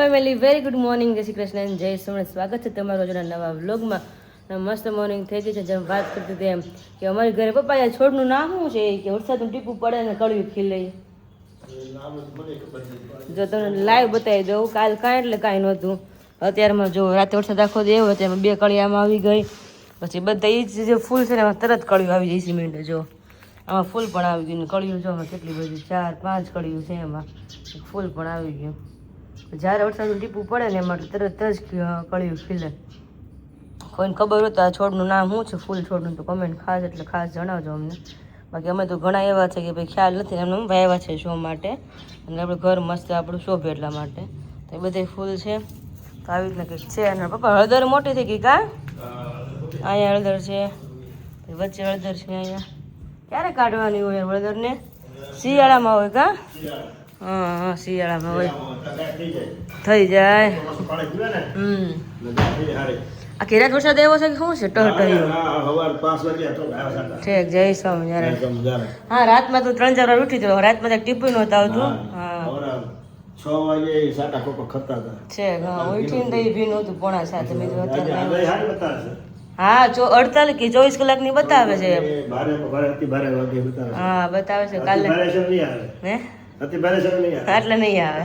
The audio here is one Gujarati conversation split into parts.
ફેમિલી વેરી ગુડ મોર્નિંગ, જય શ્રી કૃષ્ણ, જય સોમનાથ. સ્વાગત છે તમારો આજના નવા વ્લોગમાં. મસ્ત મોર્નિંગ થઈ ગઈ છે. જેમ વાત કરતી હતી એમ કે અમારી ઘરે પપ્પા આ છોડનું નામ શું છે કે વરસાદનું ટીપું પડે ને કળિયું ખીલે. જો તમને લાઈવ બતાવી દઉં, કાલ કાંઈ એટલે કાંઈ નહોતું. અત્યારમાં જો રાતે વરસાદ આખો દે એવો તેમાં 2 કળિયામાં આવી ગઈ. પછી બધા એ જ જે ફૂલ છે ને એમાં તરત કળિયું આવી જાય. સિમેન્ટ જો આમાં ફૂલ પણ આવી ગયું. કળિયું જો કેટલી બધી 4-5 કળિયું છે, એમાં ફૂલ પણ આવી ગયું. જ્યારે વરસાદનું ટીપું પડે ને એમાં તરત જ કળિયું ખીલે. કોઈને ખબર હોય તો આ છોડનું નામ શું છે, ફૂલ છોડનું, તો કમેન્ટ ખાસ જણાવજો અમને. બાકી અમે તો ઘણા એવા છે કે ભાઈ ખ્યાલ નથી, એમને વાવ્યા છે શો માટે, અને આપણે ઘર મસ્ત આપણું શોભે એટલા માટે. તો એ બધા ફૂલ છે. તો આવી રીતના કંઈક છે. અને પપ્પા હળદર મોટી થઈ ગઈ કા? અહીંયા હળદર છે, વચ્ચે હળદર છે. અહીંયા ક્યારે કાઢવાની હોય હળદરને? શિયાળામાં હોય કા? હા, શિયાળામાં હોય થઈ જાય. આ કેરાત વરસાદ એવો છે કે શું છે? ઠીક, જય સ્વામિનારાયણ. હા, રાતમાં તો 3-4 વાર ઉઠી જતો. રાતમાં ટીપું નહોતું આવતું. હા, 6 વાગે સાટા કોકો ખતા હતા છે. હા, ઉઠીને તો ભીનું હતું 6:45. મેં તો અત્યારે હા 48 કે 24 કલાકની બતાવે છે. હા, બતાવે છે. કાલે એટલે નહીં આવે.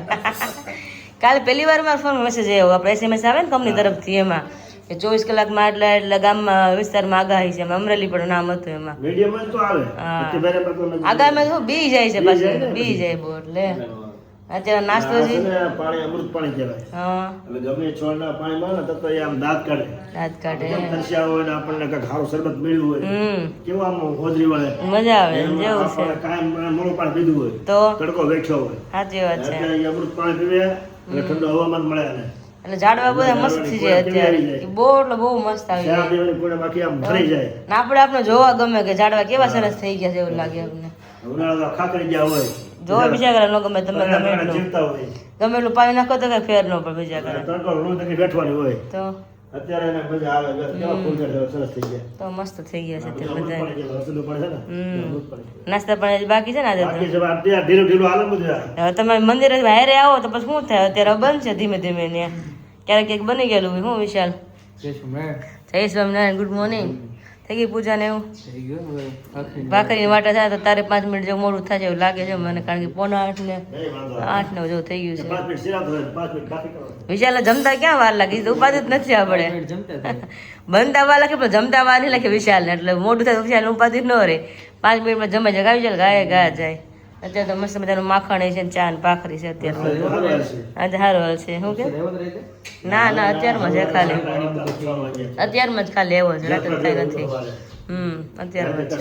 કાલે પહેલી વાર મારા ફોનમાં મેસેજ આવ્યો, આપણે SMS આવે ને કંપની તરફથી, એમાં કે 24 કલાકમાં એટલા ગામમાં વિસ્તારમાં આગાહી છે. અમરેલી પણ નામ હતું એમાં. આગાહીમાં તો બી જાય છે, પાછું બી જાય બહુ. એટલે અત્યારે નાસ્તો છે, પાણી અમૃત પાણી કહેવાય. હા, એટલે ગમે છોડના પાણીમાં ને તો આમ દાંત કાઢે. તરસ્યા હોય ને આપણને કઈક સારું શરબત મળ્યું હોય, કેવું આમ હોજરી વળે, મજા આવે. જેવું છે કાયમ મોળું પાણી પીધું હોય તો તડકો વેઠ્યો હોય. સાચી વાત છે. એટલે અમૃત પાણી પીવે એટલે ઠંડુ હવામાન મળે. એટલે ઝાડવા બધા મસ્ત થઈ જાય અત્યારે. બહુ એટલે બહુ મસ્ત આવી જાય. આપણે જોવા ગમે કે ઝાડવા કેવા સરસ થઈ ગયા છે, એવું લાગે અમને. ખાકરી ગયા હોય જો બીજા કરે ન ગમે, તમે ગમે એટલું પાણી નાખો તો કઈ ફેર ન પડે. બીજા કરે બેઠવાની હોય તો અત્યારે એને મજા આવે. કેવા ફૂલ સરસ થઈ ગયા, તો મસ્ત થઈ ગયા છે તે બધા. નાસ્તા પણ બાકી છે ને આજે. હવે તમે મંદિરે હારે આવો તો પછી શું થાય? અત્યારે બંધ છે ધીમે ધીમે. ને ક્યારેક ક્યાંક બની ગયેલું હોય. હું વિશાલ? જય સ્વામિનારાયણ. Good morning. થઈ ગઈ પૂજા ને એવું? ભાખરીની વાટા થાય તો તારે 5 મિનિટ જેવું મોડું થાય એવું લાગે છે મને, કારણ કે 7:45 ને 8 જેવું થઈ ગયું છે. વિશાલ જમતા ક્યાં વાર લાગી? ઉપાધિ જ નથી આપણે. બનતા વાર લાગે પણ જમતા વાર નહીં લાગે વિશાલ ને. એટલે મોડું થાય તો વિશાલ ઉપાધિ ન રહે. 5 મિનિટમાં જમે જાય. આવી જાય ગાય જાય. અત્યારે તો મસ્ત મજાનું માખણ છે, ચા ને ભાખરી છે. અત્યારે આજે સારું હાલ છે. શું કે? ના અત્યારમાં છે ખાલી. અત્યારમાં જ ખાલી એવો છે, રાતે થાય નથી. અત્યારમાં છે.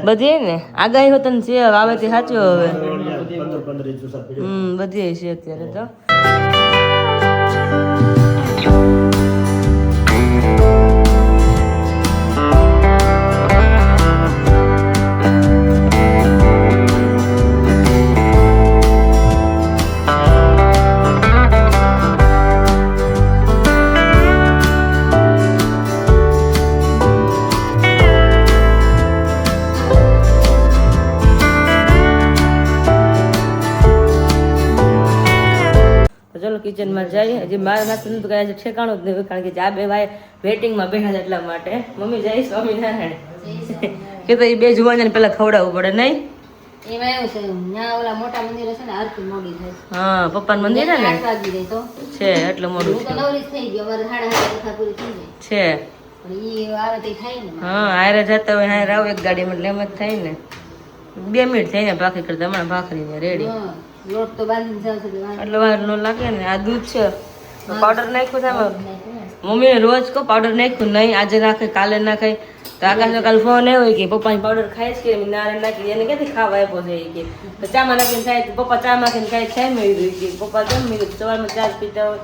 બધી ને આગાહી હોત ને છે, આવે તે સાચું. હવે બધી છે અત્યારે તો. ચલો કિચનમાં જઈએ. હજી મારા નાસ્તા તો કદાચ ઠેકાણું જ નહીં, કારણ કે આ 2 ભાઈ વેટિંગમાં બેઠા છે એટલા માટે. મમ્મી જય સ્વામિનારાયણ કે તો એ 2 જુવાનને પેલા ખવડાવવું પડે નહીં? એમાં એવું છે, ત્યાં ઓલા મોટા મંદિર છે ને, આરતી મોડી થાય. હા, પપ્પાનું મંદિર છે ને છે એટલે મોડું તો નવરી થઈ ગયો. અમારે 8:30 કથા પૂરી થઈ છે. જાય પણ ઈ આવે તે થાય ને. હા, હારે જતા હોય હારે આવો એક ગાડીમાં, એટલે એમ જ થાય ને. 2 મિનિટ થઈ ને ભાખરી કરતા. હમણાં ભાખરી ને રેડી. લોટ તો બાંધીને જાવ છે એટલે વાર ન લાગે ને. આ દૂધ છે, પાવડર નાખ્યું છે. મમ્મીને રોજ કહો પાવડર નાખ્યું નહીં, આજે નાખે કાલે નાખે. તો આકાશનો કાલ ફોન આવ્યો કે પપ્પાની પાવડર ખાય છે કે નારે નાખી. એને ક્યાંથી ખાવા આપ્યો છે કે ચામાં નાખીને ખાય. પપ્પા ચા નાખીને ખાય છે. મેં કે પપ્પા કેમ મેં સવારમાં ચા પીતા હોય.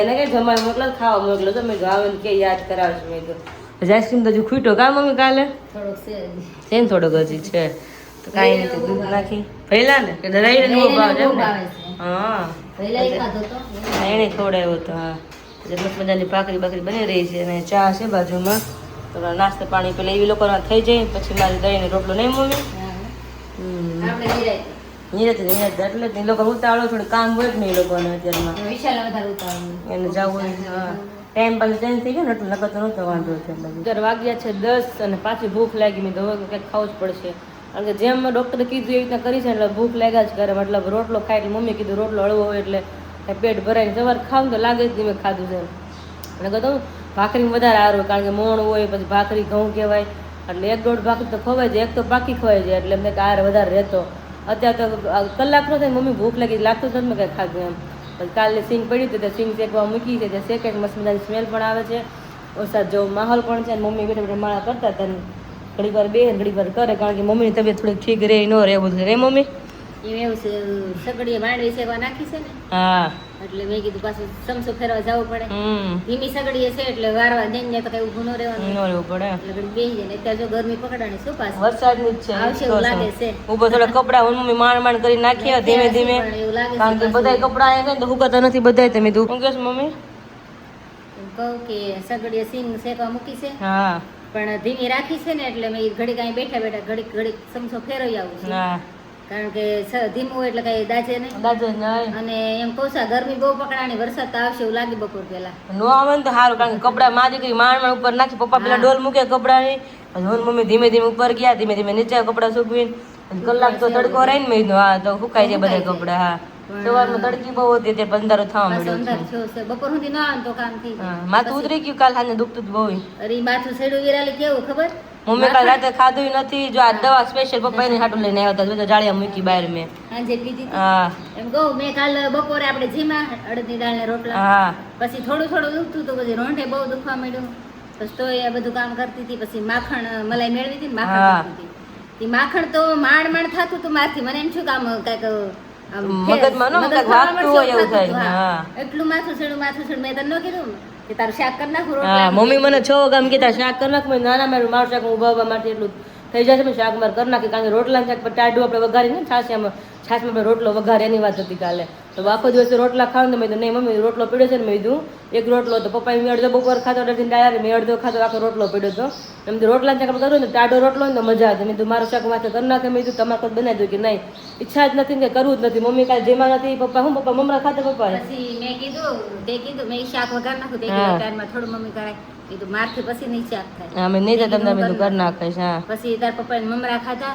એને કઈ જમવા મોકલો, ખાવા મોકલો. તો મેં આવે કે યાદ કરાવશું. મેં કીધું આઈસ્ક્રીમ તો હજુ ખૂટ્યો કા મમ્મી કાલે? થોડોક છે ને, થોડોક હજી છે. તો કાંઈ નથી, દૂધ નાખી પહેલા ને કે દરાઈને બહુ ભાવે છે. હા, એને ખવડાવ્યો હતો. હા, મસ્ત મજાની ભાખરી બની રહી છે અને ચા છે બાજુમાં. તો નાસ્તા પાણી પેલા એવી લોકોના થઈ જાય, પછી મારી દહીંને રોટલો નહીં મમ્મી. નિયત એટલે જ એ લોકો ઉતાવળો થોડું કામ હોય જ નહીં એ લોકોને અત્યારમાં વિશાલ વધારે ઉતાવળ એને જવું ટાઈમ પાછું ચેન્જ થઈ ગયો ને એટલે નકર તો નહોતો વાંધો છે. અત્યારે વાગ્યા છે 10 અને પાછી ભૂખ લાગી. મેં તો હવે કંઈક ખાવું જ પડશે કારણ કે જેમ ડૉક્ટરે કીધું એવી રીતના કરી છે એટલે ભૂખ લાગ્યા જ કરે. મતલબ રોટલો ખાય એટલે મમ્મી કીધું રોટલો હળવો હોય એટલે પેટ ભરાય. સવાર ખાવ તો લાગે જ નહીં મેં ખાધું છે. અને કહું ભાખરી વધારે સારું હોય કારણ કે મોણ હોય પછી ભાખરી ઘઉં કહેવાય એટલે 1-1.5 ભાખરી તો ખવાય છે, એક તો પાકી ખવાય છે એટલે મેં આર વધારે રહેતો. અત્યારે તો કલાકનો થાય મમ્મી ભૂખ લાગી લાગતું જ નથી મેં કંઈ ખાધું એમ. પછી કાલે સિંગ પડી હતી તો સિંગ શેકવા મૂકી છે, ત્યાં શેકે મસ્ત મજાની સ્મેલ પણ આવે છે, વરસાદ જેવો માહોલ પણ છે. મમ્મી બેઠા બેઠા માળા કરતા હતા ઘડી વાર બે ઘડી વાર કરે કારણ કે મમ્મીની તબિયત થોડીક ઠીક રહે ન રહે એવું રે મમ્મી એવું છે. સગડીએ માંડવી શેકવા નાખી છે ને હા એટલે મેં કીધું પાછું ચમચો ફેરવા જવું પડે. ધીમી સગડીએ છે એટલે વારવા જઈને તો કઈ ઊભું ન રહેવાનું પડે એટલે બેસી જાય. અત્યારે જો ગરમી પકડાણી શું પાછું વરસાદની જ છે આવશે એવું લાગે છે. ઉપર થોડા કપડા મમ્મી માંડ કરી નાખ્યા ધીમે ધીમે કારણ કે બધા કપડા અહીંયા તો હુકાતા નથી બધા. તમે તું શું કહેશ મમ્મી? કહું કે સગડીએ સિંગ શેકવા મૂકી છે હા પણ ધીમી રાખી છે ને એટલે મેં ઘડી કાંઈ બેઠા બેઠા ઘડી ચમચો ફેરવી આવું છું કારણ કે ધીમું હોય એટલે કઈ દાજે નહીં. અને એમ કહું છું ગરમી બહુ પકડાણી વરસાદ તો આવશે એવું લાગે બપોર પેલા નો આવે ને તો સારું કારણ કે કપડા માં દીકરી માંડ ઉપર નાખી પપ્પા પેલા ડોલ મૂકે કપડાની પછી મમ્મી ધીમે ધીમે ઉપર ગયા ધીમે ધીમે નીચે કપડા સૂકવીને કલાક તો તડકો રહી ને મેં હા તો સુકાઈ જાય બધા કપડા. હા સવારમાં તડકી બહુ હતી તે 15 થવા મળ્યું બપોર સુધી ના આવે તો કામ થઈ જાય. માથું ઉતરી ગયું કાલ સાંજે દુખતું જ બહુ. અરે માથું સેડું વિરાલી કેવું ખબર મમ્મી કાલ રાતે ખાધું નથી જો આ દવા સ્પેશિયલ પપ્પા એને હાટું લઈને આવ્યા હતા જાળિયા મૂકી બહાર મેં સાંજે પીધી. હા એમ કહું મેં કાલ બપોરે આપણે જીમાં અડદની દાળ ને રોટલા હા પછી થોડું દુખતું હતું પછી રોંઢે બહુ દુખવા માંડ્યું પછી તો એ બધું કામ કરતી હતી. પછી માખણ મલાઈ મેળવી હતી ને માખણ કરતી હતી. માખણ તો માંડ થતું હતું મારથી મને એમ થયું કે આમ કઈક મગજમાં નો કઈક વાગતું હોય એવું થાય. એટલું માથું છેડું મેં તને ન કીધું કે તારું શાક કરી નાખું. હા મમ્મી મને 6 વાગે કીધા શાક કરી નાખ. નાના મારું શાક ઉભા માટે એટલું થઈ જશે મેં શાક મારે કરી નાખી કારણ કે રોટલા શાક પર ટાઢું આપણે વઘારીને છાશમાં રોટલો વઘારે એની વાત હતી કાલે. તો આખો દિવસ રોટલા ખાવ ને મેં તો નહીં મમ્મી રોટલો પીડ્યો છે ને મેં કીધું એક રોટલો તો પપ્પાએ મેં અડધો બપોર ખાતો અડધી ડાયર મેં અડધો ખાતો આખો રોટલો પીડ્યો હતો. એમ તો રોટલા શાક કરું ને ટાઢો રોટલો ને તો મજા હતી. મેં તો મારું શાક માથે કરી નાખે મેં કીધું તમારે કોઈ બનાવી દઉં કે નહીં ઈચ્છા જ નથી કે કરવું જ નથી. મમ્મી કાલે જેમાં નથી પપ્પા મમરા ખાતા પપ્પા પછી મેં કીધું મેં શાક વઘાર નાખું તે ટાઈમમાં થોડું મમ્મી કરાય કીધું મારથી પછી નહીં શાક થાય. અમે નહીં તમને બધું કરી નાખીશ. હા પછી તાર પપ્પા મમરા ખાધા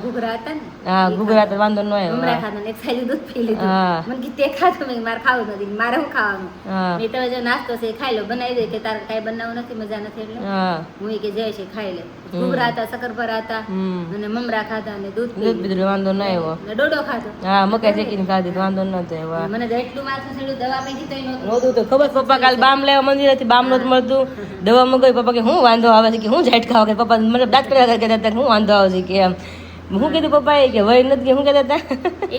ઘૂઘરા હતા ને હા ઘૂઘરા તો વાંધો ન આવ્યો. મમરા ખાધા ને એક સાઈડ દૂધ પી લીધું. મને કીધું તે ખાધું મેં મારે ખાવું નથી મારે શું ખાવાનું મેં તો જો નાસ્તો છે ખાઈ લો બનાવી દે કે તારે કાંઈ બનાવવું નથી મજા નથી એટલે હું કે જાય છે ખાઈ લે. ઘૂઘરા હતા શક્કરપારા હતા અને મમરા ખાધા અને દૂધ પીધું વાંધો ન આવ્યો. ડોડો ખાધો હા મકાઈ શેકીને ખાધી વાંધો નતો આવ્યો. મને તો એટલું માથું છેડું દવા પી દીધી નહોતું તો ખબર પપ્પા કાલ બામ લેવા મંદિર હતી બામ નતું મળતું દવા મગાવી પપ્પા કે હું વાંધો આવે છે કે હું ઝાટકા વગર પપ્પા મતલબ દાંત કર્યા કહેતા હતા હું વાંધો આવે છે કે એમ હું કીધું પપ્પા એ કે વય નથી કે હું કહેતા હતા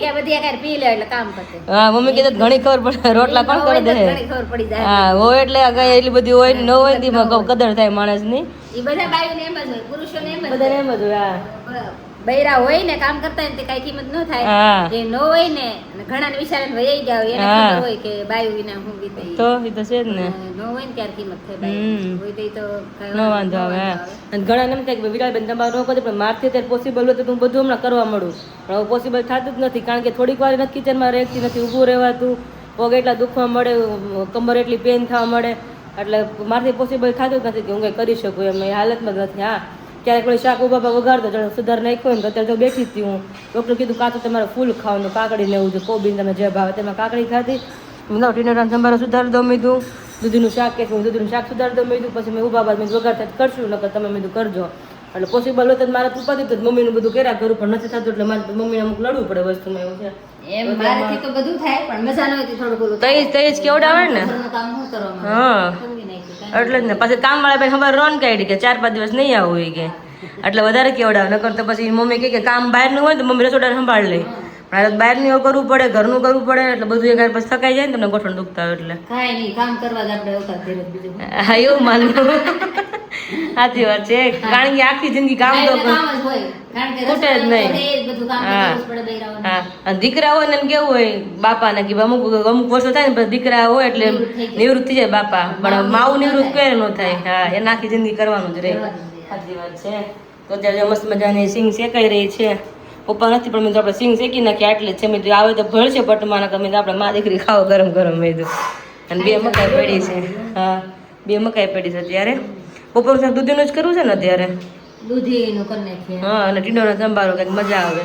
એ બધી આકાર પી લે એટલે કામ કરશે. હા મમ્મી કહેતા ઘણી ખબર પડે રોટલા કોણ કરી દે ખબર પડી જાય. હા હોય એટલે એટલી બધી હોય ન હોય ને કદર થાય માણસ ની. એ બધા બાયુને એમ જ હોય પુરુષોને એમ જ બધા એમ જ હોય. બૈરા હોય ને કામ કરતા હોય ને કઈ કિંમત ન થાય જે ન હોય ને ઘણા વિચારે વહી ગયા હોય એને ખબર હોય કે બાયુ વિના હું વીતે તો એ તો છે જ ને ન હોય ને ત્યારે કિંમત થાય બાયુ હોય તો ન વાંધો આવે. અને ઘણા એમ થાય કે વિરાલબેન તમારે ન કરે પણ મારથી અત્યારે પોસિબલ હોય તો હું બધું હમણાં કરવા મળું પણ હવે પોસિબલ થતું જ નથી કારણ કે થોડીક વાર નથી કિચનમાં રહેતી નથી ઊભું રહેવાતું પગ એટલા દુખવા મળે કમર એટલી પેન થવા મળે એટલે મારથી પોસિબલ થતું જ નથી કે હું કંઈ કરી શકું એમ એ હાલતમાં જ નથી. હા ક્યારેક કોઈ શાક ઉભા વગાડતો સુધાર નાખ્યો ને તો અત્યારે તો બેઠી હતી હું ડૉક્ટર કીધું કાં તો તમારે ફૂલ ખાવાનું કાકડી ને એવું છે કોબીને તમે જે ભાવે તેમાં કાકડી ખાધી મતલબ ટીનોરાન સંભારો સુધાર દો મીધું દૂધીનું શાક કે દૂધીનું શાક સુધાર દો મીધું પછી મેં ઉભા બાદ મેં વગાડતા કરશું નકર તમે મીધું કરજો એટલે પોસિબલ હોય તો મારે ઉપાધિ તો મમ્મીનું બધું કર્યા કરું પણ નથી થતું એટલે મારે મમ્મીને અમુક લડવું પડે વસ્તુમાં એવું છે. એમ મારાથી તો બધું થાય પણ મજા ન હોય થોડું બોલું તઈ જ કેવડાવે ને કામ શું કરવામાં હા એટલે જ ને પછી કામવાળા બેન ખબર રોન કાઢી કે 4-5 દિવસ નહીં આવું હોય કે એટલે વધારે કેવડાવે નકર તો પછી મમ્મી કે કામ બહારનું હોય તો મમ્મી રસોડા સંભાળ લે પણ બહારનું કરવું પડે ઘરનું કરવું પડે એટલે બધું એક પછી થકાઈ જાય ને તમને ગોઠણ દુખતા હોય એટલે કાંઈ નહીં કામ કરવા જ આપણે અવકાશ ધીરજ બીજું હા એવું માનવું સાચી વાત છે કારણ કે આખી જિંદગી કામ તો ખૂટે જ નહીં. હા અને દીકરા હોય ને કેવું હોય બાપાને કે અમુક વર્ષો થાય ને પછી દીકરા હોય એટલે નિવૃત્ત થઈ જાય બાપા પણ માવું નિવૃત્ત ક્યારે ન થાય. હા એને આખી જિંદગી કરવાનું જ રહે. સાચી વાત છે. તો અત્યારે મસ્ત મજાની સિંગ શેકાઈ રહી છે પપ્પા નથી પણ મેં તો આપણે સિંગ શેકી નાખી આટલી જ છે. મેં આવે તો ભળશે પટમાના ગમે તો આપણે મા દીકરી ખાવ ગરમ ગરમ મેં તો. અને 2 મકાઈ પડી છે. હા 2 મકાઈ પડી છે અત્યારે. બપોર શાક દૂધીનું જ કરવું છે ને અત્યારે. દૂધીનું કરી નાખીએ. હા અને ટીંડોનો સંભારો કંઈક મજા આવે.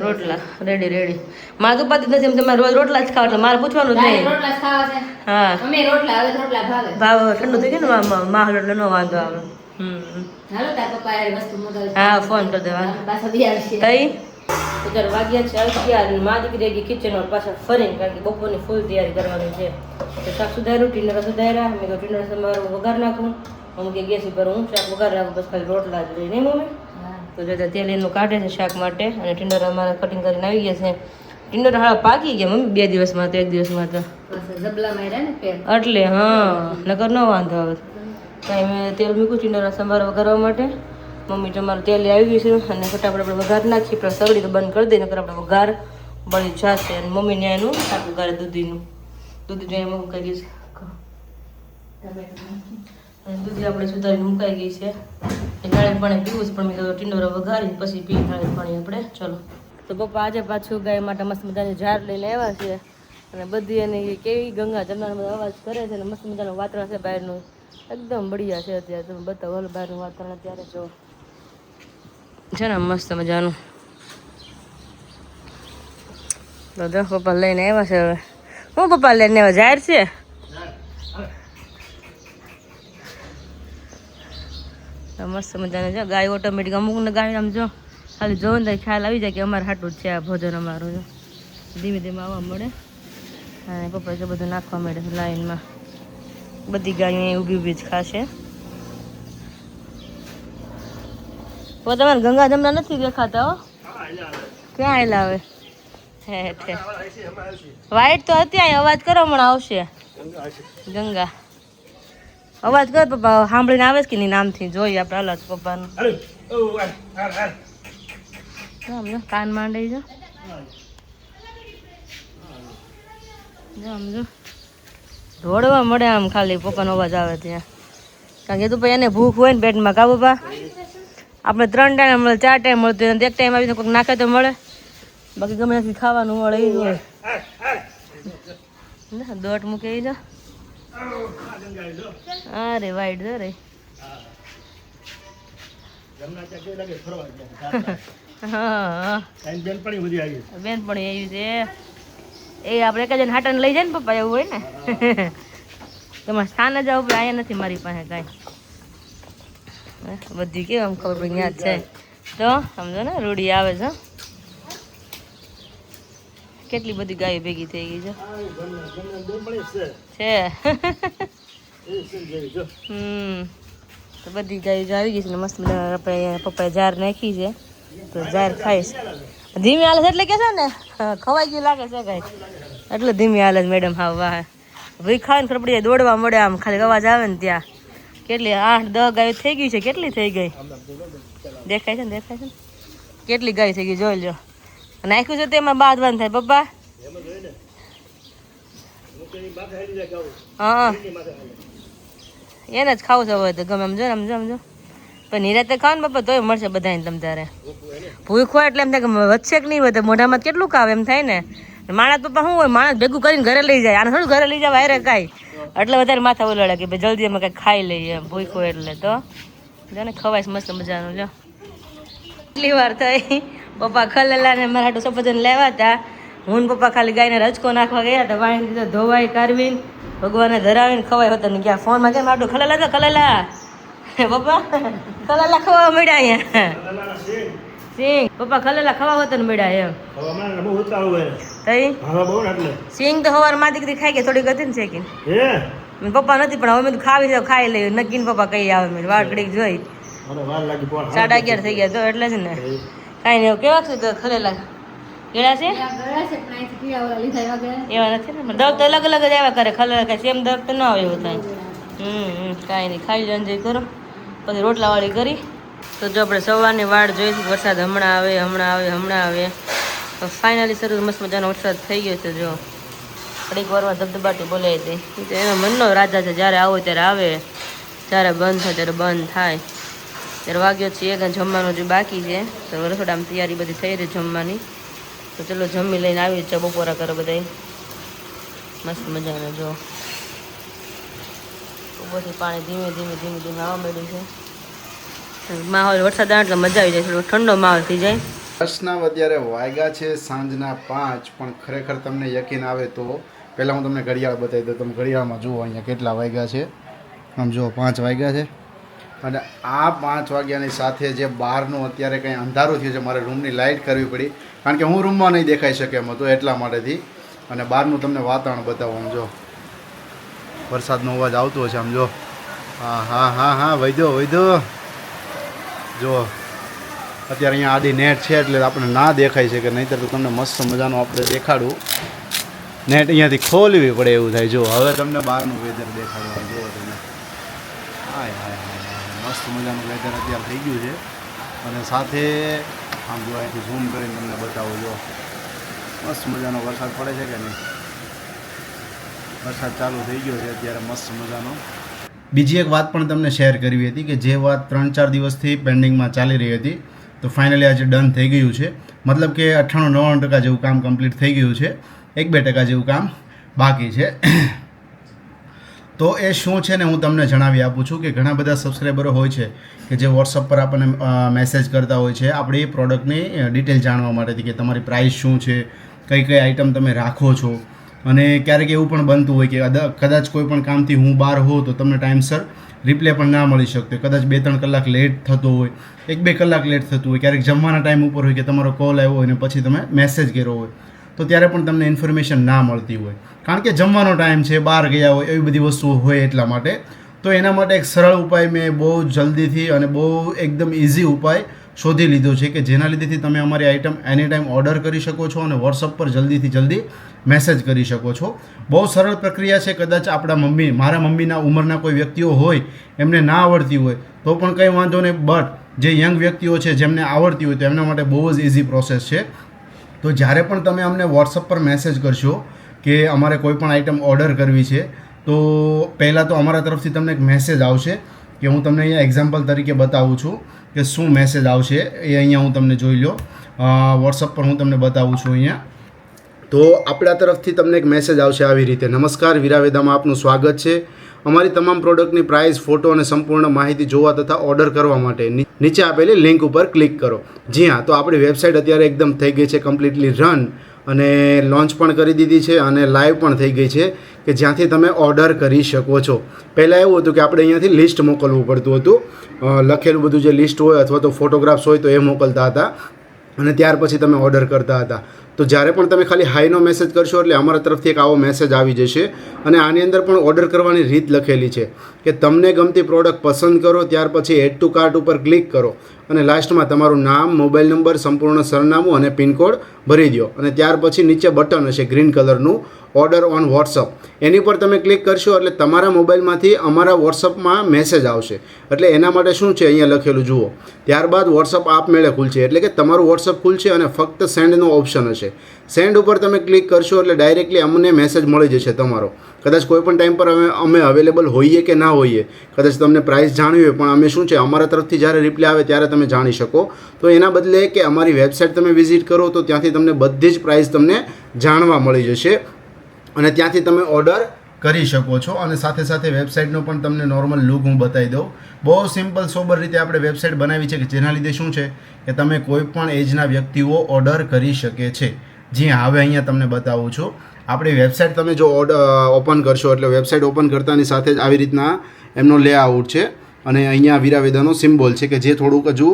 રોટલા રેડી મારે તો ઉપાધિ નથી. એમ તમારે રોજ રોટલા જ ખાવ એટલે મારે પૂછવાનું જ નહીં. રોટલા ખાવા છે. હા અમે રોટલા ભાવે. ભાવ ઠંડુ થઈ ગયું ને માહોલ એટલે ન વાંધો આવે. હાલો તાર પપ્પા યાર વસ્તુ મગાવી. હા ફોન કરી દેવા. પાછા બી આવશે. તઈ અત્યારે વાગ્યા છે 11 મા દીકરી ગઈ કિચન પાછા ફરીને કારણ કે બપોરની ફૂલ તૈયારી કરવાની છે. તો શાક સુધાર્યું ટીંડોરા સુધાર્યા. મેં કહ્યું ટીંડોરા સંભારો વઘાર નાખું. મમ્મી કે ગેસ ઉપર હું શાક વઘાર નાખું બસ ખાલી રોટલા જ રહી નહીં મમ્મી. તો જો તેલ એનું કાઢે છે શાક માટે અને ટીંડોરા અમારે કટિંગ કરીને આવી ગયા છે. ટીંડોરા હાળા પાકી ગયા મમ્મી 2 દિવસમાં તો 1 દિવસમાં તો એટલે હા નકર ન વાંધો આવે. કાંઈ મેં તેલ મૂક્યું ટીંડોરા સંભારો વઘારવા માટે. મમ્મી તમારું તેલ આવી ગયું છે અને ફટાફટ આપણે વઘાર નાખીએ. પણ સગડી તો બંધ કરી દઈએ નકર આપણે વઘાર બળી જશે. અને મમ્મીને એનું શાક વઘારે દૂધી જો એમાં મુકાઈ ગઈ છે અને દૂધી આપણે સુધારીને મુકાઈ ગઈ છે. એ ગાળે પાણી પીવું છે પણ મેં કીધું ટીંડોરા વઘારી પછી પી ગાળે પાણી આપણે. ચલો તો પપ્પા આજે પાછું ગાય માટે મસ્ત મજાની ઝાડ લઈને આવ્યા છે અને બધી એની કેવી ગંગા જમવાનો બધો અવાજ કરે છે અને મસ્ત મજાનું વાતાવરણ છે બહારનું એકદમ બઢિયા છે. અત્યારે તમે બતાવો બહારનું વાતાવરણ અત્યારે જો છે ને મસ્ત મજાનું. તો જો પપ્પા લઈને આવ્યા છે. હવે હું પપ્પા લઈને આવ્યા ઝાડ છે. મસ્ત મજાને જો ગાય ઓટોમેટિક અમુક ને ગાય આમ જો ખાલી જોવો ને ખ્યાલ આવી જાય કે અમારે હાટું જ છે આ ભોજન અમારું. જો ધીમે ધીમે આવવા મળે અને પપ્પા જો બધું નાખવા મળે છે લાઈનમાં. બધી ગાયો ઊભી જ ખાશે. તો તમારે ગંગા જમના નથી દેખાતા હો. ક્યાં આવેલા આવે હે વાઈટ તો હતી. અવાજ કરો હમણાં આવશે ગંગા. અવાજ કર પપ્પા સાંભળીને આવે કે નહીં નામથી જોઈએ આપણે. હાલત પપ્પાનું કાન માંડી જો સમજો દોડવા મળે આમ ખાલી પપ્પાનો અવાજ આવે ત્યાં. કારણ કે તું ભાઈ એને ભૂખ હોય ને પેટમાં કા પપ્પા. આપણે 3 ટાઈમ મળે 4 ટાઈમ મળતું હોય. 1 ટાઈમ આવીને કોઈક નાખે તો મળે બાકી ગમે ત્યાંથી ખાવાનું મળે એ જ હોય. દોટ મૂકે એ જો. અરે વાઈટ જો રે. હા બેનપણી આવી છે. એ આપણે એક જણ હાટાને લઈ જાય ને પપ્પા એવું હોય ને. તમારે સ્થાન જ આવું અહીંયા નથી મારી પાસે કાંઈ. બધી કેવું આમ ખબર પડી યાદ છે તો સમજો ને રૂડી આવે છે. કેટલી બધી ગાયો ભેગી થઈ ગઈ છે. તો બધી ગાયો આવી ગઈ છે ને મસ્ત મજા આપણે પપ્પાએ જાર નાખી છે તો જાર ખાઈશ. ધીમી હાલે છે એટલે કે છે ને ખવાઈ ગયું લાગે છે કઈ એટલે ધીમી હાલે મેડમ. હા વાહ ભાઈ ખાય ને ખબર પડી દોડવા મળે આમ ખાલી અવાજ આવે ને ત્યાં. કેટલી 8-10 ગાયો થઈ ગઈ છે. કેટલી થઈ ગઈ દેખાય છે ને કેટલી ગાય થઈ ગઈ જોઈ લો. નાખ્યું છે તેમાં બાંધવાનું થાય પપ્પા. હા એને જ ખાવું છે હવે તો ગમે સમજો પણ નિરાતે ખાવ ને પપ્પા તોય મળશે બધાને. તમ તારે ભૂખ હોય એટલે એમ થાય કે વધશે કે નહીં વધે મોઢામાં કેટલું ખાવે એમ થાય ને. માણસ પપ્પા શું હોય માણસ ભેગું કરીને ઘરે લઈ જાય. આને થોડું ઘરે લઈ જવા હારે કાંઈ એટલે વધારે માથા ઉલાડે કે ભાઈ જલ્દી અમે કંઈક ખાઈ લઈએ એમ ભૂખ હોય એટલે. તો જો ને ખવાય મસ્ત મજાનું. જો કેટલી વાર થઈ પપ્પા ખલેલા ને મારા હાટું સફરજન લેવા હતા. હું પપ્પા ખાલી ગાયને રચકો નાખવા ગયા હતા. વાણી દીધો ધોવાઈ કાઢવીને ભગવાને ધરાવીને ખવાય હતા ને ક્યાં ફોનમાં કેમ આટલું ખલેલા તો ખલેલા પપ્પા ખલેલા ખવા મળ્યા અહીંયા. સિંગ પપ્પા ખલેલા ખવા હતા ને મળ્યા એમ. સિંગ તો સવાર માં દીકરી ખાઈ કે થોડીક હતી ને શેકી. પપ્પા નથી પણ હવે મેં ખાવી છે ખાઈ લઈએ નક્કી પપ્પા કઈ આવે મેં વાર ઘડીક જોઈ 11:30 થઈ ગયા તો એટલે જ ને કાંઈ નહીં. કેવા છે તો ખલેલા ગળા છે એવા નથી ને દર્દ તો અલગ અલગ જ આવ્યા કરે. ખલેલા કાંઈ સેમ દર્દ તો ન આવે એવું થાય. કાંઈ નહીં ખાઈ લો એન્જોય કરો પછી રોટલાવાળી કરી. તો જો આપણે સવારની વાડ જોઈશું વરસાદ હમણાં આવે ફાઇનલી શરૂ મસ્ત મજાનો વરસાદ થઈ ગયો છે. જો ઘડીક વારમાં ધબધબાટી બોલાવી હતી એનો મનનો રાજા છે. જ્યારે આવો ત્યારે આવે જ્યારે બંધ થાય ત્યારે બંધ થાય. ત્યારે વાગ્યો છે એક, જમવાનું જે બાકી છે તો રસોડામાં તૈયારી બધી થઈ રહી જમવાની. તો ચલો જમી લઈને આવી છે, બપોરા કરો બધા મસ્ત મજાના. જો ઉપરથી પાણી ધીમે ધીમે આવવા માંડ્યું છે. માહોલ વરસાદ આવે એટલે મજા આવી જાય, થોડો ઠંડો માહોલ થઈ જાય. વર્ષના અત્યારે વાગ્યા છે સાંજના 5, પણ ખરેખર તમને યકીન આવે તો પહેલાં હું તમને ઘડિયાળ બતાવી દઉં. તમે ઘડિયાળમાં જુઓ અહીંયા કેટલા વાગ્યા છે. આમ જુઓ 5 વાગ્યા છે. અને આ 5 વાગ્યાની સાથે જે બહારનું અત્યારે કંઈ અંધારું થયું છે, મારે રૂમની લાઇટ કરવી પડી, કારણ કે હું રૂમમાં નહીં દેખાઈ શકે એમ હતો એટલા માટેથી. અને બહારનું તમને વાતાવરણ બતાવો. આમ જો વરસાદનો અવાજ આવતો હશે. આમ જો હા વૈધો જો અત્યારે અહીંયા આડી નેટ છે એટલે આપણે ના દેખાય છે કે નહીંતર તો તમને મસ્ત મજાનું આપણે દેખાડું. નેટ અહીંયાથી ખોલવી પડે એવું થાય. જો હવે તમને બહારનું વેધર દેખાડવા. જુઓ તમે, હાય મસ્ત મજાનું વેધર અત્યારે થઈ ગયું છે. અને સાથે આમ જો અહીંથી ઝૂમ કરીને તમને બતાવું. જો મસ્ત મજાનો વરસાદ પડે છે કે નહીં? વરસાદ ચાલુ થઈ ગયો છે અત્યારે મસ્ત મજાનો. બીજી એક વાત પણ તમને શેર કરવી હતી કે જે વાત 3-4 દિવસથી પેન્ડિંગમાં ચાલી રહી હતી, તો ફાઇનલી આજે ડન થઈ ગયું છે. મતલબ કે 98-99% જેવું કામ કમ્પ્લીટ થઈ ગયું છે. 1-2% જેવું કામ બાકી છે. તો એ શું છે ને હું તમને જણાવી આપું છું કે ઘણા બધા સબસ્ક્રાઈબરો હોય છે કે જે વોટ્સઅપ પર આપણને મેસેજ કરતા હોય છે આપણી પ્રોડક્ટની ડિટેલ જાણવા માટેથી કે તમારી પ્રાઇસ શું છે, કઈ આઇટમ તમે રાખો છો. અને ક્યારેક એવું પણ બનતું હોય કે કદાચ કોઈ પણ કામથી હું બહાર હોઉં તો તમને ટાઈમસર રિપ્લે પણ ના મળી શકતો હોય. કદાચ 2-3 કલાક લેટ થતો હોય, 1-2 કલાક લેટ થતું હોય. ક્યારેક જમવાના ટાઈમ ઉપર હોય કે તમારો કોલ આવ્યો હોય ને પછી તમે મેસેજ કર્યો હોય, તો ત્યારે પણ તમને ઇન્ફોર્મેશન ના મળતી હોય, કારણ કે જમવાનો ટાઈમ છે, બહાર ગયા હોય, એવી બધી વસ્તુઓ હોય એટલા માટે. તો એના માટે એક સરળ ઉપાય મેં બહુ જલ્દીથી અને બહુ એકદમ ઇઝી ઉપાય શોધી લીધો છે કે જેના લીધેથી તમે અમારી આઇટમ એની ટાઈમ ઓર્ડર કરી શકો છો અને વોટ્સઅપ પર જલ્દીથી જલ્દી મેસેજ કરી શકો છો. બહુ સરળ પ્રક્રિયા છે. કદાચ આપણા મારા મમ્મીના ઉંમરના કોઈ વ્યક્તિઓ હોય, એમને ના આવડતી હોય તો પણ કંઈ વાંધો નહીં, બટ જે યંગ વ્યક્તિઓ છે જેમને આવડતી હોય તો એમના માટે બહુ જ ઇઝી પ્રોસેસ છે. તો જ્યારે પણ તમે અમને વોટ્સઅપ પર મેસેજ કરશો કે અમારે કોઈ પણ આઇટમ ઓર્ડર કરવી છે, તો પહેલાં તો અમારા તરફથી તમને એક મેસેજ આવશે કે હું તમને અહીંયા એક્ઝામ્પલ તરીકે બતાવું છું કે શું મેસેજ આવશે એ અહીંયા હું તમને જોઈ લો. વોટ્સઅપ પર હું તમને બતાવું છું અહીંયા. તો આપણા તરફથી તમને એક મેસેજ આવશે આવી રીતે: નમસ્કાર, વિરાવેદામાં આપનું સ્વાગત છે. અમારી તમામ પ્રોડક્ટની પ્રાઇસ, ફોટો અને સંપૂર્ણ માહિતી જોવા તથા ઓર્ડર કરવા માટે નીચે આપેલી લિંક ઉપર ક્લિક કરો. જી હા, તો આપણી વેબસાઇટ અત્યારે એકદમ થઈ ગઈ છે કમ્પ્લીટલી રન, અને લોન્ચ પણ કરી દીધી છે અને લાઈવ પણ થઈ ગઈ છે કે જ્યાંથી તમે ઓર્ડર કરી શકો છો. પહેલાં એવું હતું કે આપણે અહીંયાથી લિસ્ટ મોકલવું પડતું હતું, લખેલું બધું જે લિસ્ટ હોય અથવા તો ફોટોગ્રાફ્સ હોય તો એ મોકલતા હતા અને ત્યાર પછી તમે ઓર્ડર કરતા હતા. તો જ્યારે પણ તમે ખાલી હાઈનો મેસેજ કરશો એટલે અમારા તરફથી એક આવો મેસેજ આવી જશે અને આની અંદર પણ ઓર્ડર કરવાની રીત લખેલી છે કે તમને ગમતી પ્રોડક્ટ પસંદ કરો, ત્યાર પછી એડ ટુ કાર્ટ ઉપર ક્લિક કરો અને લાસ્ટમાં તમારું નામ, મોબાઈલ નંબર, સંપૂર્ણ સરનામું અને પિનકોડ ભરી દો અને ત્યાર પછી નીચે બટન હશે ગ્રીન કલરનું, ઓર્ડર ઓન વોટ્સઅપ. એની પર તમે ક્લિક કરશો એટલે તમારા મોબાઈલમાંથી અમારા વોટ્સઅપમાં મેસેજ આવશે. એટલે એના માટે શું છે અહીંયા લખેલું જુઓ. ત્યારબાદ વોટ્સઅપ આપમેળે ખુલશે, એટલે કે તમારું વોટ્સઅપ ખુલશે અને ફક્ત સેન્ડનો ઓપ્શન હશે. સેન્ડ ઉપર તમે ક્લિક કરશો એટલે ડાયરેક્ટલી અમને મેસેજ મળી જશે તમારો. કદાચ કોઈ પણ ટાઈમ પર અમે અવેલેબલ હોઈએ કે ના હોઈએ, કદાચ તમને પ્રાઇસ જાણવી હોય, પણ અમે શું છે અમારા તરફથી જ્યારે રિપ્લે આવે ત્યારે તમે જાણી શકો. તો એના બદલે કે અમારી વેબસાઇટ તમે વિઝિટ કરો તો ત્યાંથી તમને બધી જ પ્રાઇસ તમને જાણવા મળી જશે અને ત્યાંથી તમે ઓર્ડર કરી શકો છો. અને સાથે સાથે વેબસાઇટનો પણ તમને નોર્મલ લુક હું બતાવી દઉં. બહુ સિમ્પલ સોબર રીતે આપણે વેબસાઇટ બનાવી છે કે જેના લીધે શું છે કે તમે કોઈ પણ એજના વ્યક્તિઓ ઓર્ડર કરી શકે છે. જી હા, હવે અહીંયા તમને બતાવું છું. આપણી વેબસાઇટ તમે જો ઓપન કરશો એટલે વેબસાઇટ ઓપન કરતાની સાથે જ આવી રીતના એમનો લેઆઉટ છે અને અહીંયા વિરાવેદાનો સિમ્બોલ છે કે જે થોડુંક હજુ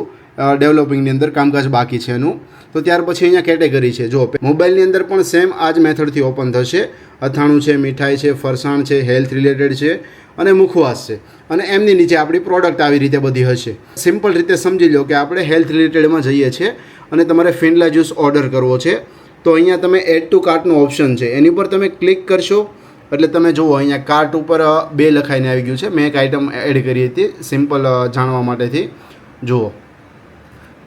ડેવલપિંગની અંદર કામકાજ બાકી છે એનું. તો ત્યાર પછી અહીંયા કેટેગરી છે. જો મોબાઈલની અંદર પણ સેમ આ જ મેથડથી ઓપન થશે. અથાણું છે, મીઠાઈ છે, ફરસાણ છે, હેલ્થ રિલેટેડ છે અને મુખવાસ છે. અને એમની નીચે આપણી પ્રોડક્ટ આવી રીતે બધી હશે. સિમ્પલ રીતે સમજી લો કે આપણે હેલ્થ રિલેટેડમાં જઈએ છીએ અને તમારે ફિનલા જ્યુસ ઓર્ડર કરવો છે. તો અહીંયા તમે એડ ટુ કાર્ટનું ઓપ્શન છે, એની પર તમે ક્લિક કરશો એટલે તમે જુઓ અહીંયા કાર્ટ ઉપર 2 લખાઈને આવી ગયું છે. મેં એક આઇટમ એડ કરી હતી સિમ્પલ જાણવા માટેથી. જુઓ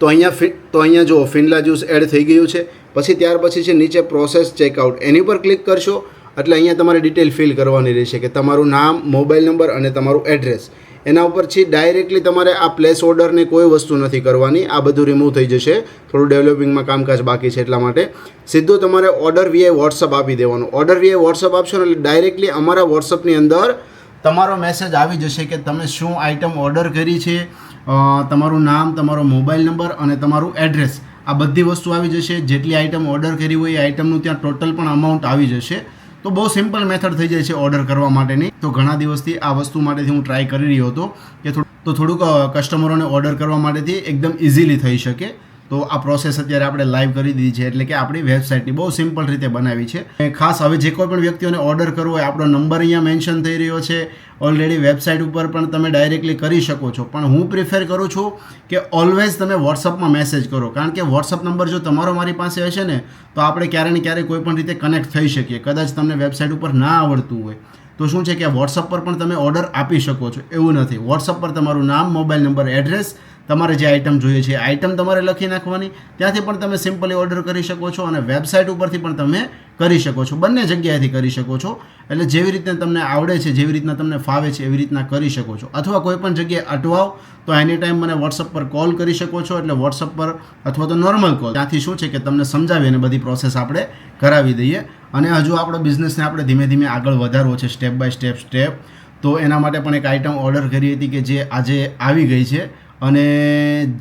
તો અહીંયા જુઓ ફિનલા જ્યુસ એડ થઈ ગયું છે. પછી ત્યાર પછી છે નીચે પ્રોસેસ ચેકઆઉટ, એની પર ક્લિક કરશો એટલે અહીંયા તમારે ડિટેલ ફિલ કરવાની રહેશે કે તમારું નામ, મોબાઈલ નંબર અને તમારું એડ્રેસ એના ઉપરથી ડાયરેક્ટલી તમારે આ પ્લેસ ઓર્ડરની કોઈ વસ્તુ નથી કરવાની. આ બધું રિમૂવ થઈ જશે. થોડું ડેવલપિંગમાં કામકાજ બાકી છે એટલા માટે સીધું તમારે ઓર્ડર વીઆઈ વોટ્સઅપ આપી દેવાનો. ઓર્ડર વીઆઈ વોટ્સઅપ આપશો ને એટલે ડાયરેક્ટલી અમારા વોટ્સઅપની અંદર તમારો મેસેજ આવી જશે કે તમે શું આઇટમ ઓર્ડર કરી છે, તમારું નામ, તમારો મોબાઈલ નંબર અને તમારું એડ્રેસ, આ બધી વસ્તુ આવી જશે. જેટલી આઇટમ ઓર્ડર કરી હોય એ આઇટમનું ત્યાં ટોટલ પણ અમાઉન્ટ આવી જશે. તો બહુ સિમ્પલ મેથડ થઈ જાય છે ઓર્ડર કરવા માટેની. તો ઘણા દિવસથી આ વસ્તુ માટેથી હું ટ્રાય કરી રહ્યો હતો કે થોડુંક કસ્ટમરોને ઓર્ડર કરવા માટેથી એકદમ ઇઝીલી થઈ શકે. તો આ પ્રોસેસ અત્યારે આપણે લાઈવ કરી દીધી છે, એટલે કે આપણી વેબસાઇટની બહુ સિમ્પલ રીતે બનાવી છે. ખાસ હવે જે કોઈ પણ વ્યક્તિઓને ઓર્ડર કરવો હોય, આપણો નંબર અહીંયા મેન્શન થઈ રહ્યો છે. ઓલરેડી વેબસાઇટ ઉપર પણ તમે ડાયરેક્ટલી કરી શકો છો, પણ હું પ્રિફર કરું છું કે ઓલવેઝ તમે વોટ્સઅપમાં મેસેજ કરો. કારણ કે વોટ્સઅપ નંબર જો તમારો મારી પાસે હશે ને તો આપણે ક્યારે ને ક્યારે કોઈ પણ રીતે કનેક્ટ થઈ શકીએ. કદાચ તમને વેબસાઇટ ઉપર ના આવડતું હોય તો શું છે કે વોટ્સઅપ પર પણ તમે ઓર્ડર આપી શકો છો. એવું નથી, વોટ્સઅપ પર તમારું નામ, મોબાઈલ નંબર, એડ્રેસ, તમારે જે આઇટમ જોઈએ છે આઇટમ તમારે લખી નાખવાની. ત્યાંથી પણ તમે સિમ્પલી ઓર્ડર કરી શકો છો અને વેબસાઇટ ઉપરથી પણ તમે કરી શકો છો. બંને જગ્યાએથી કરી શકો છો. એટલે જેવી રીતે તમને આવડે છે, જેવી રીતના તમને ફાવે છે એવી રીતના કરી શકો છો. અથવા કોઈ પણ જગ્યાએ અટવાવ તો એની ટાઈમ મને વોટ્સઅપ પર કોલ કરી શકો છો. એટલે વોટ્સઅપ પર અથવા તો નોર્મલ કોલ, ત્યાંથી શું છે કે તમને સમજાવી અને બધી પ્રોસેસ આપણે કરાવી દઈએ. અને હજુ આપણો બિઝનેસને આપણે ધીમે ધીમે આગળ વધારવો છે, સ્ટેપ બાય સ્ટેપ. તો એના માટે પણ એક આઇટમ ઓર્ડર કરી હતી કે જે આજે આવી ગઈ છે. અને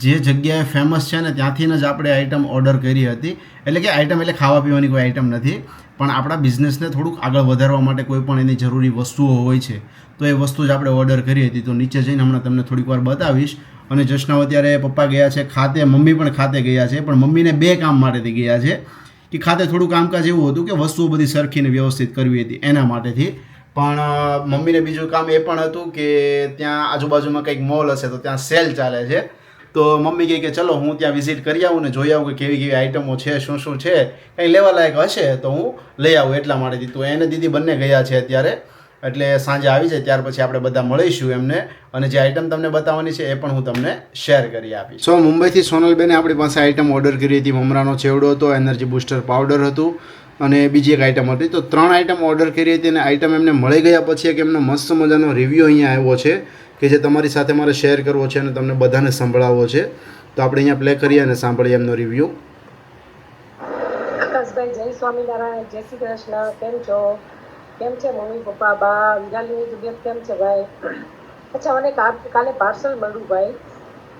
જે જગ્યાએ ફેમસ છે ને ત્યાંથી જ આપણે આઇટમ ઓર્ડર કરી હતી. એટલે કે આઇટમ એટલે ખાવા પીવાની કોઈ આઇટમ નથી, પણ આપણા બિઝનેસને થોડુંક આગળ વધારવા માટે કોઈ પણ એની જરૂરી વસ્તુઓ હોય છે તો એ વસ્તુ જ આપણે ઓર્ડર કરી હતી. તો નીચે જઈને હમણાં તમને થોડીક વાર બતાવીશ. અને જસ્ટના અત્યારે પપ્પા ગયા છે ખાતે, મમ્મી પણ ખાતે ગયા છે, પણ મમ્મીને 2 કામ માટેથી ગયા છે. કે ખાતે થોડું કામકાજ એવું હતું કે વસ્તુઓ બધી સરખીને વ્યવસ્થિત કરવી હતી એના માટેથી. પણ મમ્મીને બીજું કામ એ પણ હતું કે ત્યાં આજુબાજુમાં કંઈક મોલ હશે તો ત્યાં સેલ ચાલે છે. તો મમ્મી કહે કે ચલો હું ત્યાં વિઝિટ કરી આવું ને જોઈ આવું કે કેવી કેવી આઇટમો છે, શું શું છે, કંઈ લેવા લાયક હશે તો હું લઈ આવું એટલા માટેથી. તો એને દીદી બંને ગયા છે અત્યારે, એટલે સાંજે આવી જાય ત્યાર પછી આપણે બધા મળીશું એમને. અને જે આઇટમ તમને બતાવવાની છે એ પણ હું તમને શેર કરી આપીશ. સો મુંબઈથી સોનલબેને આપણી પાસે આઇટમ ઓર્ડર કરી હતી. મમરાનો ચેવડો હતો, એનર્જી બૂસ્ટર પાવડર હતું અને બીજી એક આઇટમ હતી. તો 3 આઇટમ ઓર્ડર કરી હતી અને આઇટમ એમને મળી ગયા પછી એક એમનો મસ્ત મજાનો રિવ્યૂ અહીંયા આવ્યો છે કે જે તમારી સાથે મારે શેર કરવો છે અને તમને બધાને સંભળાવવો છે. તો આપણે અહીંયા પ્લે કરીએ અને સાંભળીએ એમનો રિવ્યૂ. આકાશભાઈ, જય સ્વામિનારાયણ, જય શ્રી કૃષ્ણ. કેમ છો? કેમ છે મમ્મી, પપ્પા, બા, વિરાલીની તબિયત કેમ છે ભાઈ? અચ્છા, મને કાલે પાર્સલ મળ્યું ભાઈ,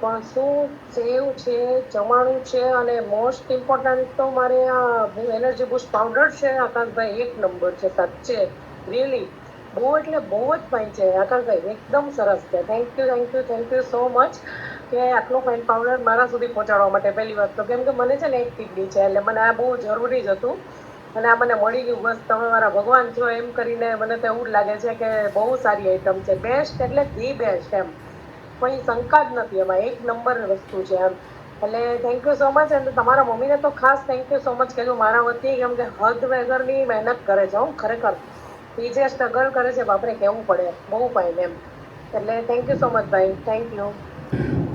પણ શું સેવ છે, ચવાણું છે અને મોસ્ટ ઇમ્પોર્ટન્ટ તો મારે આ એનર્જી બૂસ્ટ પાવડર છે આકાશભાઈ, 1 નંબર છે સાચે, રિયલી બહુ એટલે બહુ જ ફાઇન છે આકાશભાઈ, એકદમ સરસ છે. થેન્ક યુ સો મચ કે આટલો ફાઇન પાવડર મારા સુધી પહોંચાડવા માટે. પહેલી વાત તો કેમ કે મને છે ને એક કિડની છે એટલે મને આ બહુ જરૂરી જ હતું અને આ મને મળી ગયું. બસ તમે મારા ભગવાન છો એમ કરીને મને તો એવું જ લાગે છે કે બહુ સારી આઈટમ છે, બેસ્ટ એટલે ધી બેસ્ટ એમ, કોઈ શંકા જ નથી એમાં, 1 નંબર વસ્તુ છે એમ. એટલે થેન્ક યુ સો મચ. અને તમારા મમ્મીને તો ખાસ થેન્ક યુ સો મચ કહેજો મારા વતી, કેમ કે હદ વગરની મહેનત કરે છે. હું ખરેખર એ જે સ્ટ્રગલ કરે છે બાપરે કહેવું પડે, બહુ ફાઇન એમ. એટલે થેન્ક યુ સો મચ ભાઈ, thank you.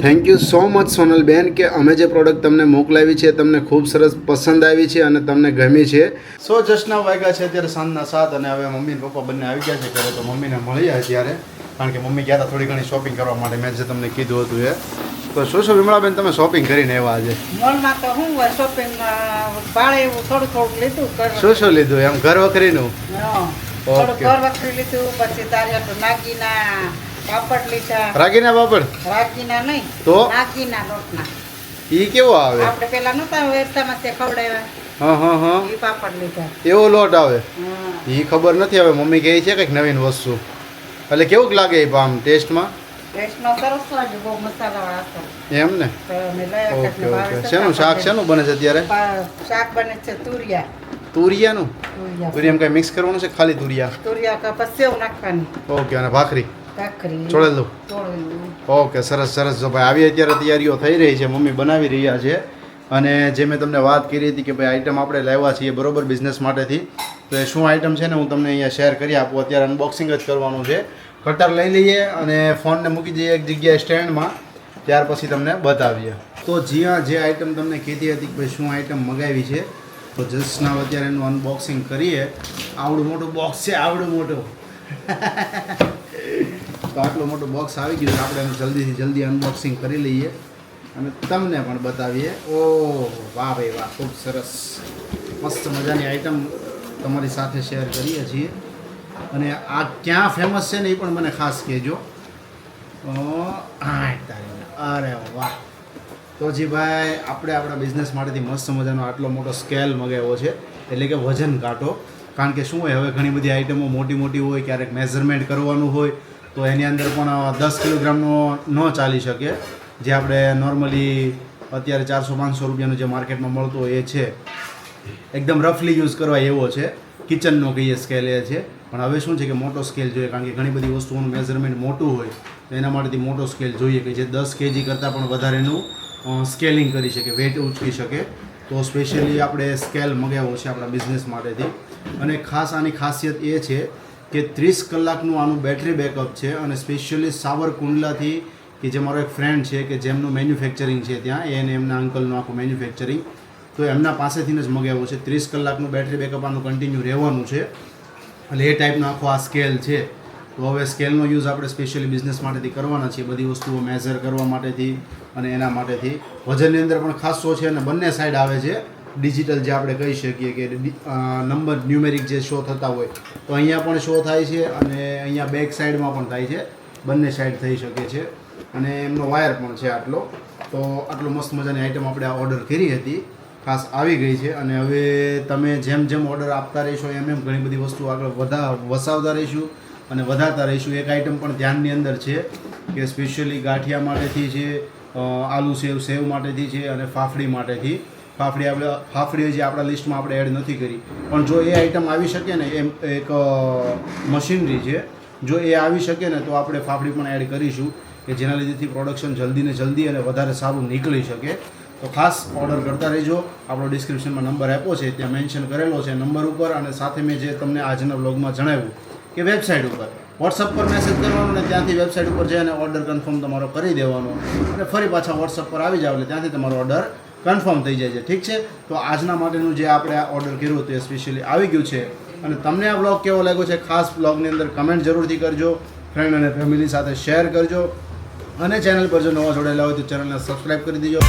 Thank you so much સોનલબેન કે અમે જે પ્રોડક્ટ તમને મોકલાવી છે તમને ખૂબ સરસ પસંદ આવી છે અને તમને ગમી છે. સો જસ્ટના વાગ્યા છે અત્યારે સાંજના 7 અને હવે મમ્મી પપ્પા બંને આવી ગયા છે ઘરે. તો મમ્મીને મળ્યા ત્યારે, કારણ કે મમ્મી ગયા હતા થોડી ઘણી શોપિંગ કરવા માટે, મેં જે તમને કીધું હતું એ. તો શું વિમળાબેન તમે શોપિંગ કરીને આવ્યા આજે? મોલમાં તો હું શોપિંગમાં ભાડે એવું થોડું લીધું. શું લીધું એમ? ઘર વખરીનું? થોડું ઘર વખરી લીધું, પછી તારે નાગીના પાપડ લીધા. રાગીના પાપડ? રાગીના નહીં તો નાગીના લોટના. ઈ કેવો આવે? આપણે પેલા નતા વેરતામાં તે ખવડાવ્યા. હા ઈ પાપડ લીધા. એવો લોટ આવે? ઈ ખબર નથી. હવે મમ્મી કહે છે કંઈક નવીન વસ્તુ, એટલે કેવું લાગે એ આમ ટેસ્ટમાં? ટેસ્ટમાં સરસ લાગે, બહુ મસાલાવાળા હતા. એમ ને? ઓકે. શેનું શાક શેનું બને છે અત્યારે? શાક બને છે તુરિયા. તુરિયાનું? તુરિયામાં કઈ મિક્સ કરવાનું છે? ખાલી તુરિયા પછી સેવ નાખવાની. ઓકે. અને ભાખરી ભાખરી ચોળેલું? ઓકે, સરસ. જો ભાઈ આવી અત્યારે તૈયારીઓ થઈ રહી છે, મમ્મી બનાવી રહ્યા છે. અને જે મેં તમને વાત કરી હતી કે ભાઈ આઈટમ આપણે લાવ્યા છીએ બરોબર બિઝનેસ માટેથી, તો એ શું આઈટમ છે ને હું તમને અહીંયા શેર કરી આપું. અત્યારે અનબોક્સિંગ જ કરવાનું છે. કટર લઈ લઈએ અને ફોનને મૂકી દઈએ એક જગ્યાએ સ્ટેન્ડમાં, ત્યાર પછી તમને બતાવીએ. તો જ્યાં જે આઈટમ તમને કીધી હતી કે ભાઈ શું આઈટમ મગાવી છે, તો જસ્ટ નાવ અત્યારે એનું અનબોક્સિંગ કરીએ. આવડું મોટું બોક્સ છે, આવડું મોટું. તો આટલું મોટું બોક્સ આવી ગયું છે, આપણે એનું જલ્દીથી જલ્દી અનબોક્સિંગ કરી લઈએ અને તમને પણ બતાવીએ. ઓહ વાહ ભાઈ વાહ, ખૂબ સરસ મસ્ત મજાની આઈટમ તમારી સાથે શેર કરીએ છીએ. અને આ ક્યાં ફેમસ છે ને એ પણ મને ખાસ કહેજો. અરે વાહ. તો જી ભાઈ, આપણે આપણા બિઝનેસ માટેથી મસ્ત મજાનો આટલો મોટો સ્કેલ મગાવ્યો છે, એટલે કે વજન કાંટો. કારણ કે શું હોય, હવે ઘણી બધી આઈટમો મોટી મોટી હોય, ક્યારેક મેઝરમેન્ટ કરવાનું હોય તો એની અંદર પણ 10 કિલોગ્રામનો ન ચાલી શકે. જે આપણે નોર્મલી અત્યારે 400-500 રૂપિયાનો જે માર્કેટમાં મળતો હોય એ છે, એકદમ રફલી યુઝ કરવા એવો છે. કિચનનો કહીએ સ્કેલ એ છે. પણ હવે શું છે કે મોટો સ્કેલ જોઈએ, કારણ કે ઘણી બધી વસ્તુઓનું મેઝરમેન્ટ મોટું હોય તો એના માટેથી મોટો સ્કેલ જોઈએ કે જે 10 kg કરતાં પણ વધારેનું સ્કેલિંગ કરી શકે, વેટ ઉચકી શકે. તો સ્પેશિયલી આપણે સ્કેલ મગાવ્યો છે આપણા બિઝનેસ માટેથી. અને ખાસ આની ખાસિયત એ છે કે 30 કલાકનું આનું બેટરી બેકઅપ છે. અને સ્પેશિયલી સાવરકુંડલાથી, કે જે મારો એક ફ્રેન્ડ છે કે જેમનું મેન્યુફેક્ચરિંગ છે ત્યાં, એને એમના અંકલનું આખું મેન્યુફેક્ચરિંગ, તો એમના પાસેથી જ મગાવ્યો છે. 30 કલાકનું બેટરી બેકઅપ આનું કન્ટિન્યુ રહેવાનું છે. એટલે એ ટાઈપનો આખો આ સ્કેલ છે. તો હવે સ્કેલનો યુઝ આપણે સ્પેશિયલી બિઝનેસ માટેથી કરવાના છીએ, બધી વસ્તુઓ મેઝર કરવા માટેથી અને એના માટેથી. વજનની અંદર પણ ખાસો છે અને બંને સાઈડ આવે છે ડિજિટલ, જે આપણે કહી શકીએ કે નંબર ન્યુમેરિક જે શો થતા હોય તો અહીંયા પણ શો થાય છે અને અહીંયા બેક સાઈડમાં પણ થાય છે, બંને સાઈડ થઈ શકે છે. અને એમનો વાયર પણ છે આટલો. તો આટલો મસ્ત મજાની આઈટમ આપણે આ ઓર્ડર કરી હતી, ખાસ આવી ગઈ છે. અને હવે તમે જેમ જેમ ઓર્ડર આપતા રહીશો એમ એમ ઘણી બધી વસ્તુ આગળ વસાવતા રહીશું અને વધારતા રહીશું. એક આઈટમ પણ ધ્યાનની અંદર છે કે સ્પેશિયલી ગાંઠિયા માટેથી છે, આલુ સેવ માટેથી છે અને ફાફડી માટેથી. ફાફડી જે આપણા લિસ્ટમાં આપણે એડ નથી કરી, પણ જો એ આઈટમ આવી શકે ને, એમ એક મશીનરી છે, જો એ આવી શકે ને તો આપણે ફાફડી પણ એડ કરીશું, કે જેના લીધેથી પ્રોડક્શન જલ્દી ને જલ્દી અને વધારે સારું નીકળી શકે. તો ખાસ ઓર્ડર કરતા રહેજો. આપણો ડિસ્ક્રિપ્શનમાં નંબર આપ્યો છે, ત્યાં મેન્શન કરેલો છે નંબર ઉપર. અને સાથે મેં જે તમને આજના વ્લોગમાં જણાવ્યું કે વેબસાઇટ ઉપર વોટ્સઅપ પર મેસેજ કરવાનો ને ત્યાંથી વેબસાઇટ ઉપર જઈને ઓર્ડર કન્ફર્મ તમારો કરી દેવાનો અને ફરી પાછા વોટ્સઅપ પર આવી જાવ એટલે ત્યાંથી તમારો ઓર્ડર કન્ફર્મ થઈ જાય છે. ઠીક છે. તો આજના માટેનું જે આપણે આ ઓર્ડર કર્યું હતું એ સ્પેશિયલી આવી ગયું છે. અને તમને આ બ્લોગ કેવો લાગ્યો છે ખાસ બ્લોગની અંદર કમેન્ટ જરૂરથી કરજો, ફ્રેન્ડ અને ફેમિલી સાથે શેર કરજો અને ચેનલ પર જો નવા જોડાયેલા હોય તો ચેનલને સબસ્ક્રાઈબ કરી દેજો.